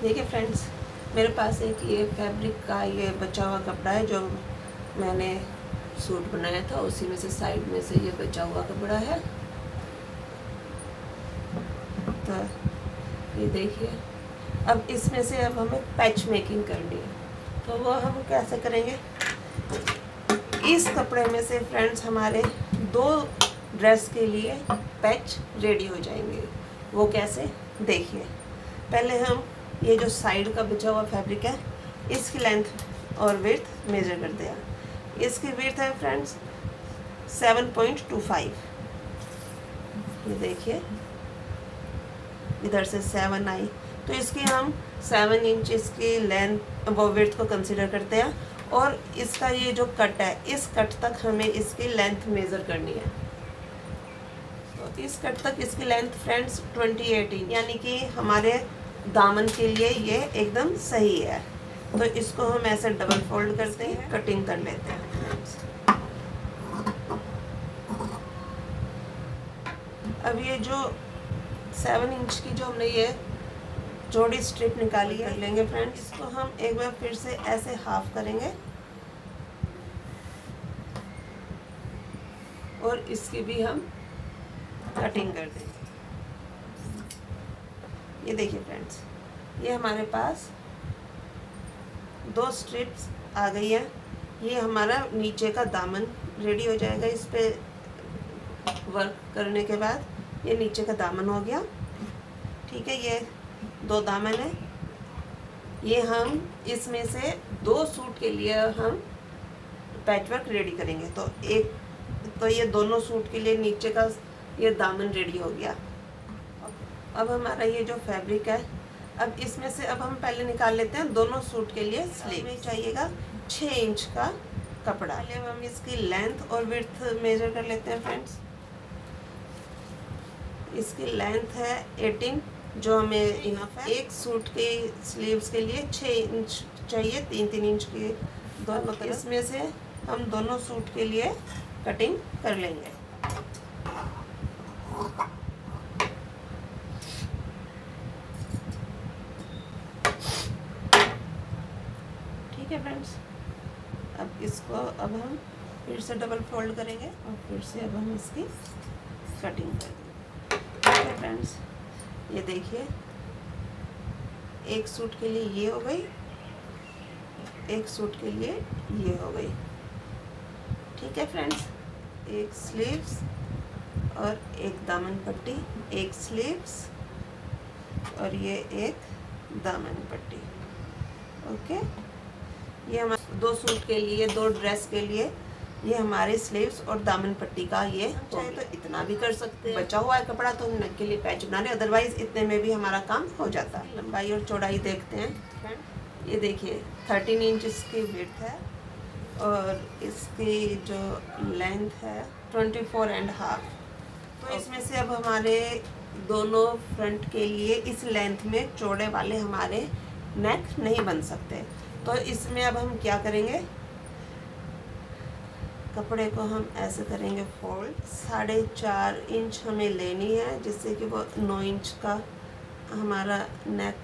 देखिए फ्रेंड्स, मेरे पास एक ये फैब्रिक का ये बचा हुआ कपड़ा है जो मैंने सूट बनाया था, उसी में से साइड में से ये बचा हुआ कपड़ा है। तो ये देखिए, अब इसमें से अब हमें पैच मेकिंग करनी है। तो वो हम कैसे करेंगे? इस कपड़े में से फ्रेंड्स हमारे 2 ड्रेस के लिए पैच रेडी हो जाएंगे। वो कैसे, देखिए। पहले हम ये जो साइड का बचा हुआ फैब्रिक है, इसकी लेंथ और विड्थ मेजर करते हैं। इसकी विड्थ है फ्रेंड्स 7.25। ये देखिए, इधर से 7 आई, तो इसकी हम 7 इंच इसकी लेंथ वो विड्थ को कंसिडर करते हैं। और इसका ये जो कट है, इस कट तक हमें इसकी लेंथ मेज़र करनी है। तो इस कट तक इसकी लेंथ फ्रेंड्स 28 इंच, यानी कि हमारे दामन के लिए ये एकदम सही है। तो इसको हम ऐसे डबल फोल्ड करते हैं, कटिंग कर लेते हैं। अब ये जो 7 इंच की जो हमने ये चौड़ी स्ट्रिप निकाली है, कर लेंगे फ्रेंड्स। इसको हम एक बार फिर से ऐसे हाफ करेंगे और इसकी भी हम कटिंग कर देंगे। ये देखिए फ्रेंड्स, ये हमारे पास 2 स्ट्रिप्स आ गई है। ये हमारा नीचे का दामन रेडी हो जाएगा। इस पे वर्क करने के बाद ये नीचे का दामन हो गया। ठीक है, ये 2 दामन है। ये हम इसमें से 2 सूट के लिए हम पैचवर्क रेडी करेंगे। तो ये दोनों सूट के लिए नीचे का ये दामन रेडी हो गया। अब हमारा ये जो फैब्रिक है, अब इसमें से अब हम पहले निकाल लेते हैं दोनों सूट के लिए स्लीव में चाहिएगा 6 इंच का कपड़ा। पहले हम इसकी लेंथ और विड्थ मेजर कर लेते हैं फ्रेंड्स। इसकी लेंथ है 18, जो हमें इनफ है। एक सूट के स्लीव्स के लिए 6 इंच चाहिए, 3-3 इंच के दोनों तरफ। इसमें से हम दोनों सूट के लिए कटिंग कर लेंगे। ठीक है फ्रेंड्स, अब इसको अब हम फिर से डबल फोल्ड करेंगे और फिर से अब हम इसकी कटिंग कर देंगे। ठीक है फ्रेंड्स, ये देखिए, एक सूट के लिए ये हो गई, एक सूट के लिए ये हो गई। ठीक है फ्रेंड्स, एक स्लीव्स और एक दामन पट्टी, एक स्लीव्स और ये एक दामन पट्टी। ओके, ये हमारे 2 सूट के लिए, 2 ड्रेस के लिए ये हमारे स्लीव्स और दामन पट्टी का ये चाहे तो इतना भी कर सकते हैं। बचा हुआ है कपड़ा तो हम नेक के लिए पैच बना रहे, अदरवाइज इतने में भी हमारा काम हो जाता है। लंबाई और चौड़ाई देखते हैं। ये देखिए 13 इंच इसकी विड्थ है और इसकी जो लेंथ है 24.5। तो इसमें से अब हमारे दोनों फ्रंट के लिए इस लेंथ में चौड़े वाले हमारे नेक नहीं बन सकते। तो इसमें अब हम क्या करेंगे, कपड़े को हम ऐसे करेंगे फोल्ड। 4.5 इंच हमें लेनी है, जिससे कि वो 9 इंच का हमारा नेक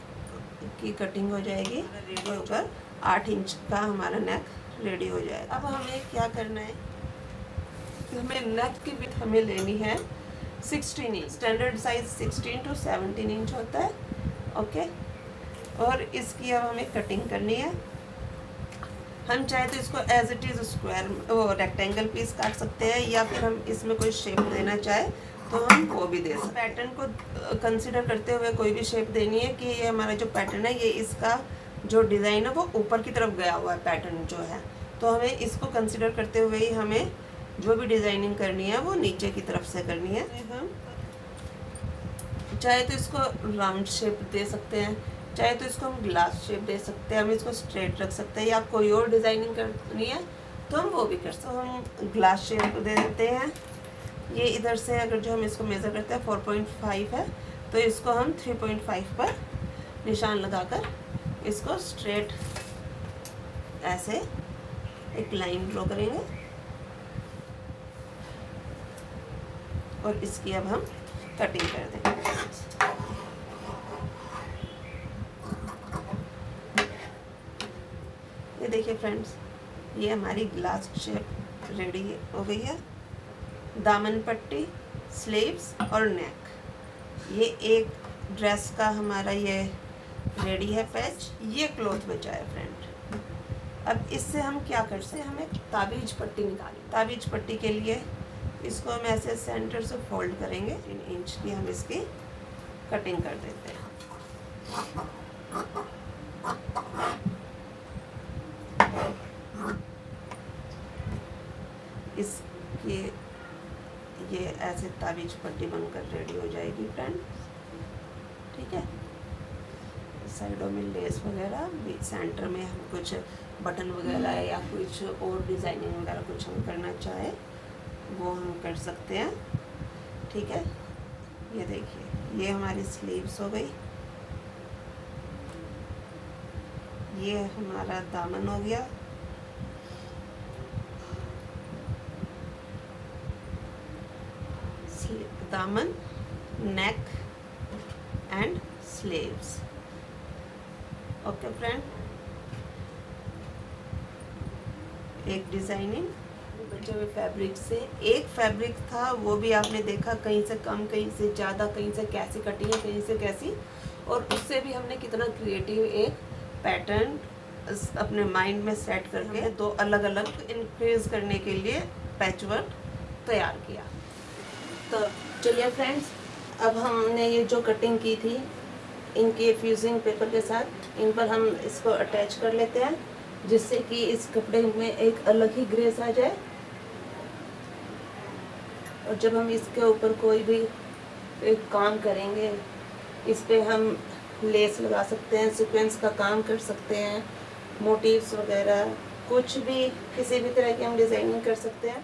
की कटिंग हो जाएगी। रेडी होकर 8 इंच का हमारा नेक रेडी हो जाएगा। अब हमें क्या करना है, हमें नेक की विड्थ हमें लेनी है 16 inch. Standard size 16 to 17 inch होता है। ओके, और इसकी अब हमें कटिंग करनी है। हम चाहे तो इसको एज इट इज़ स्क्वायर वो रेक्टेंगल पीस काट सकते हैं, या फिर हम इसमें कोई शेप देना चाहे तो हम वो भी दे सकते हैं। पैटर्न को कंसिडर करते हुए कोई भी शेप देनी है कि ये हमारा जो पैटर्न है, ये इसका जो डिज़ाइन है वो ऊपर की तरफ गया हुआ है पैटर्न जो है। तो हमें इसको कंसिडर करते हुए ही हमें जो भी डिज़ाइनिंग करनी है वो नीचे की तरफ से करनी है। हम चाहे तो इसको राउंड शेप दे सकते हैं, चाहे तो इसको हम ग्लास शेप दे सकते हैं, हम इसको स्ट्रेट रख सकते हैं, या कोई और डिज़ाइनिंग करनी है तो हम वो भी कर सकते हैं। तो हम ग्लास शेप दे देते हैं। ये इधर से अगर जो हम इसको मेज़र करते हैं 4.5 है, तो इसको हम 3.5 पर निशान लगाकर इसको स्ट्रेट ऐसे एक लाइन ड्रॉ करेंगे और इसकी अब हम कटिंग कर देंगे। देखिए फ्रेंड्स, ये हमारी ग्लास शेप रेडी हो गई है। दामन पट्टी, स्लीव्स और नेक, ये एक ड्रेस का हमारा ये रेडी है पैच। ये क्लॉथ बचा है फ्रेंड। अब इससे हम क्या कर सकते हैं, हमें ताबीज पट्टी निकाली। ताबीज पट्टी के लिए इसको हम ऐसे सेंटर से फोल्ड करेंगे। 3 इंच की हम इसकी कटिंग कर देते हैं। इसकी ये ऐसे ताबीज पट्टी बनकर रेडी हो जाएगी फ्रेंड। ठीक है, साइडों में लेस वगैरह, सेंटर में हम कुछ बटन वगैरह या कुछ और डिज़ाइनिंग वगैरह कुछ हम करना चाहे वो हम कर सकते हैं। ठीक है, ये देखिए, ये हमारी स्लीव्स हो गई, ये हमारा दामन हो गया, दामन, neck and sleeves. Okay friend, एक डिजाइनिंग बचे हुए फैब्रिक से, एक फैब्रिक था वो भी आपने देखा, कहीं से कम, कहीं से ज़्यादा, कहीं से कैसी कटिंग है, कहीं से कैसी, और उससे भी हमने कितना क्रिएटिव एक पैटर्न अपने माइंड में सेट करके 2 अलग अलग इंक्रीज करने के लिए पैचवर्क तैयार किया। तो चलिए फ्रेंड्स, अब हमने ये जो कटिंग की थी इनके फ्यूजिंग पेपर के साथ, इन पर हम इसको अटैच कर लेते हैं, जिससे कि इस कपड़े में एक अलग ही ग्रेस आ जाए। और जब हम इसके ऊपर कोई भी एक काम करेंगे, इस पे हम लेस लगा सकते हैं, सीक्वेंस का काम कर सकते हैं, मोटिव्स वगैरह कुछ भी, किसी भी तरह की हम डिज़ाइनिंग कर सकते हैं।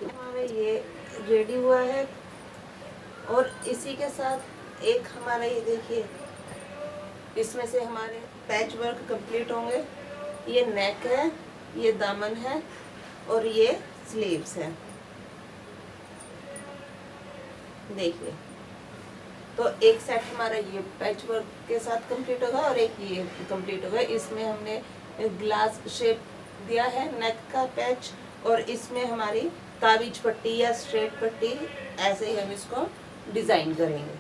हमारा ये रेडी हुआ है, और इसी के साथ एक हमारा ये देखिए, इसमें से हमारे पैच वर्क कंप्लीट होंगे। ये नेक है, ये दामन है और ये स्लीव्स है। देखिए, तो एक सेट हमारा ये पैच वर्क के साथ कंप्लीट होगा और एक ये कंप्लीट होगा। इसमें हमने ग्लास शेप दिया है नेक का पैच, और इसमें हमारी ताबीज पट्टी या स्ट्रेट पट्टी, ऐसे ही हम इसको डिज़ाइन करेंगे।